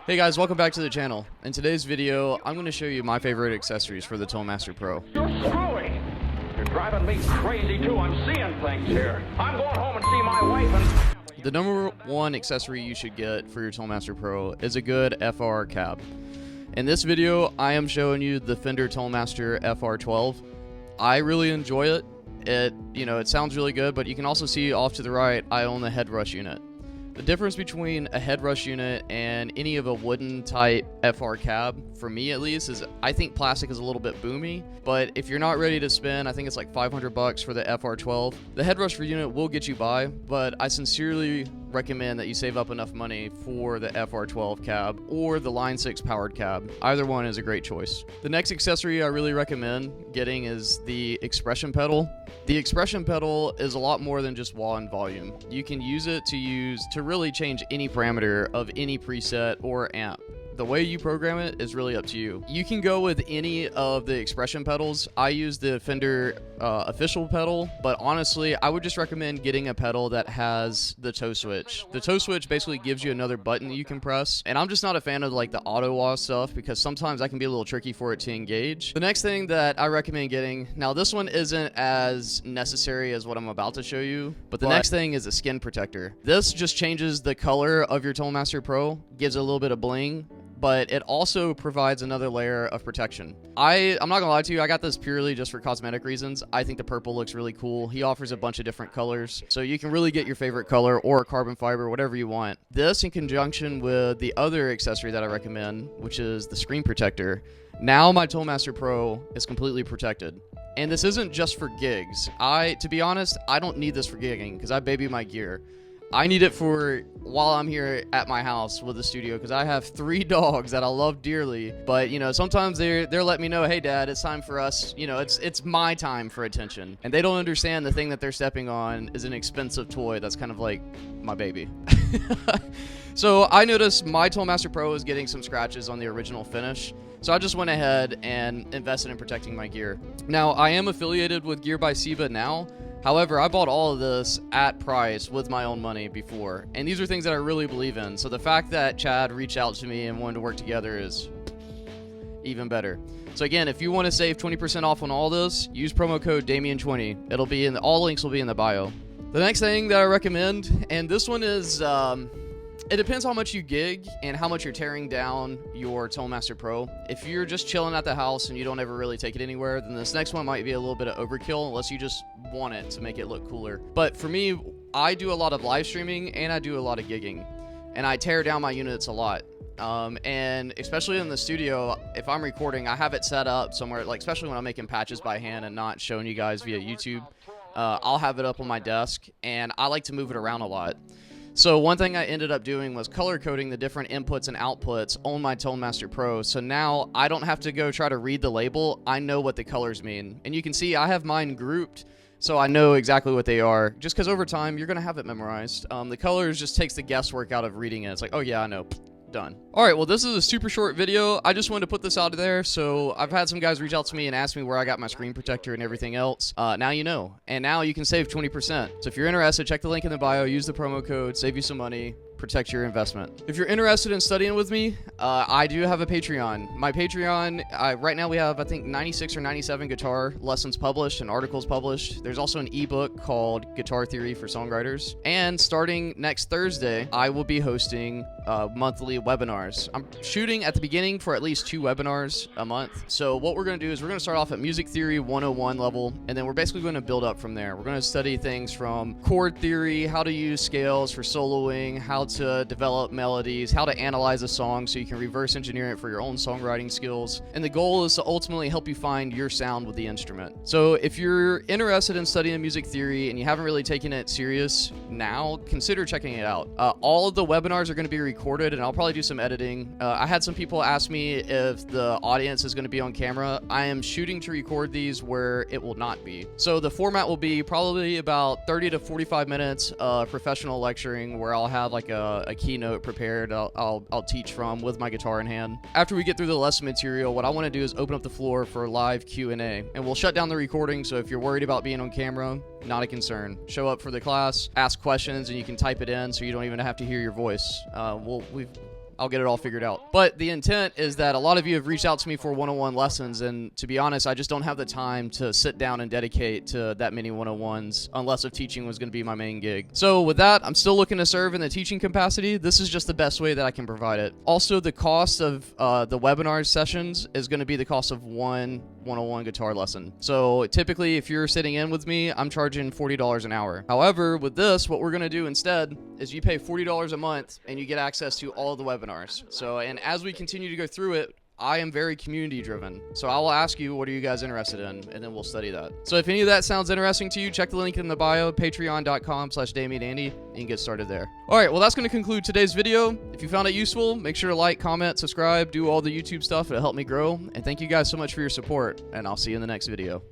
Hey guys, welcome back to the channel. In today's video, I'm going to show you my favorite accessories for the Tonemaster Pro. You're screwy. You're driving me crazy too. I'm seeing things here. I'm going home and see my wife and... The number one accessory you should get for your Tonemaster Pro is a good FR cab. In this video, I am showing you the Fender Tonemaster FR12. I really enjoy it. It sounds really good, but you can also see off to the right, I own the headrush unit. The difference between a headrush unit and any of a wooden type FR cab, for me at least, is I think plastic is a little bit boomy, but if you're not ready to spend, I think it's like $500 for the FR12. The headrush unit will get you by, but I sincerely recommend that you save up enough money for the FR12 cab or the Line 6 powered cab. Either one is a great choice. The next accessory I really recommend getting is the expression pedal. The expression pedal is a lot more than just wah and volume. You can use it to really change any parameter of any preset or amp. The way you program it is really up to you. You can go with any of the expression pedals. I use the Fender official pedal, but honestly, I would just recommend getting a pedal that has the toe switch. The toe switch basically gives you another button that you can press, and I'm just not a fan of like the auto wah stuff because sometimes I can be a little tricky for it to engage. The next thing that I recommend getting, now this one isn't as necessary as what I'm about to show you, but the next thing is a skin protector. This just changes the color of your Tonemaster Pro, gives it a little bit of bling, but it also provides another layer of protection. I'm not gonna lie to you, I got this purely just for cosmetic reasons. I think the purple looks really cool. He offers a bunch of different colors, so you can really get your favorite color or carbon fiber, whatever you want. This in conjunction with the other accessory that I recommend, which is the screen protector. Now my Tonemaster Pro is completely protected. And this isn't just for gigs. To be honest, I don't need this for gigging because I baby my gear. I need it for while I'm here at my house with the studio because I have 3 dogs that I love dearly. But sometimes they're letting me know, hey Dad, it's time for us. It's my time for attention, and they don't understand the thing that they're stepping on is an expensive toy that's kind of like my baby. So I noticed my Tonemaster Pro is getting some scratches on the original finish. So I just went ahead and invested in protecting my gear. Now I am affiliated with Gear by Byba now. However, I bought all of this at price with my own money before, and these are things that I really believe in. So the fact that Chad reached out to me and wanted to work together is even better. So again, if you want to save 20% off on all this, use promo code Damion20. It'll be in all links will be in the bio. The next thing that I recommend, and this one is, it depends how much you gig and how much you're tearing down your Tonemaster Pro. If you're just chilling at the house and you don't ever really take it anywhere, then this next one might be a little bit of overkill unless you just want it to make it look cooler. But for me, I do a lot of live streaming and I do a lot of gigging, and I tear down my units a lot. And especially in the studio, if I'm recording, I have it set up somewhere, like especially when I'm making patches by hand and not showing you guys via YouTube, I'll have it up on my desk and I like to move it around a lot. So one thing I ended up doing was color coding the different inputs and outputs on my Tonemaster Pro. So now I don't have to go try to read the label. I know what the colors mean. And you can see I have mine grouped, so I know exactly what they are. Just because over time, you're going to have it memorized. The colors just takes the guesswork out of reading it. It's like, oh yeah, I know. Done. All right, well, this is a super short video. I just wanted to put this out there. So I've had some guys reach out to me and ask me where I got my screen protector and everything else. Now you know, and now you can save 20%. So if you're interested, check the link in the bio, use the promo code, save you some money, protect your investment. If you're interested in studying with me, I do have a Patreon. My Patreon, right now we have, I think, 96 or 97 guitar lessons published and articles published. There's also an ebook called Guitar Theory for Songwriters. And starting next Thursday, I will be hosting monthly webinars. I'm shooting at the beginning for at least 2 webinars a month. So what we're going to do is we're going to start off at Music Theory 101 level, and then we're basically going to build up from there. We're going to study things from chord theory, how to use scales for soloing, how to develop melodies, how to analyze a song so you can reverse engineer it for your own songwriting skills. And the goal is to ultimately help you find your sound with the instrument. So if you're interested in studying music theory and you haven't really taken it serious now, consider checking it out. All of the webinars are going to be recorded, and I'll probably do some editing. I had some people ask me if the audience is going to be on camera. I am shooting to record these where it will not be. So the format will be probably about 30 to 45 minutes of professional lecturing where I'll have like a keynote prepared I'll teach from with my guitar in hand. After we get through the lesson material, what I want to do is open up the floor for live Q&A, and we'll shut down the recording, so if you're worried about being on camera, not a concern. Show up for the class, ask questions, and you can type it in so you don't even have to hear your voice. I'll get it all figured out. But the intent is that a lot of you have reached out to me for one-on-one lessons, and to be honest, I just don't have the time to sit down and dedicate to that many one-on-ones unless if teaching was going to be my main gig. So with that, I'm still looking to serve in the teaching capacity. This is just the best way that I can provide it. Also, the cost of the webinar sessions is going to be the cost of one-on-one guitar lesson. So typically, if you're sitting in with me, I'm charging $40 an hour. However, with this, what we're going to do instead is you pay $40 a month and you get access to all of the webinars. So, and as we continue to go through it, I am very community driven. So I will ask you, what are you guys interested in? And then we'll study that. So if any of that sounds interesting to you, check the link in the bio, patreon.com/DamionAndy, and you can get started there. All right, well, that's going to conclude today's video. If you found it useful, make sure to like, comment, subscribe, do all the YouTube stuff. It'll help me grow. And thank you guys so much for your support, and I'll see you in the next video.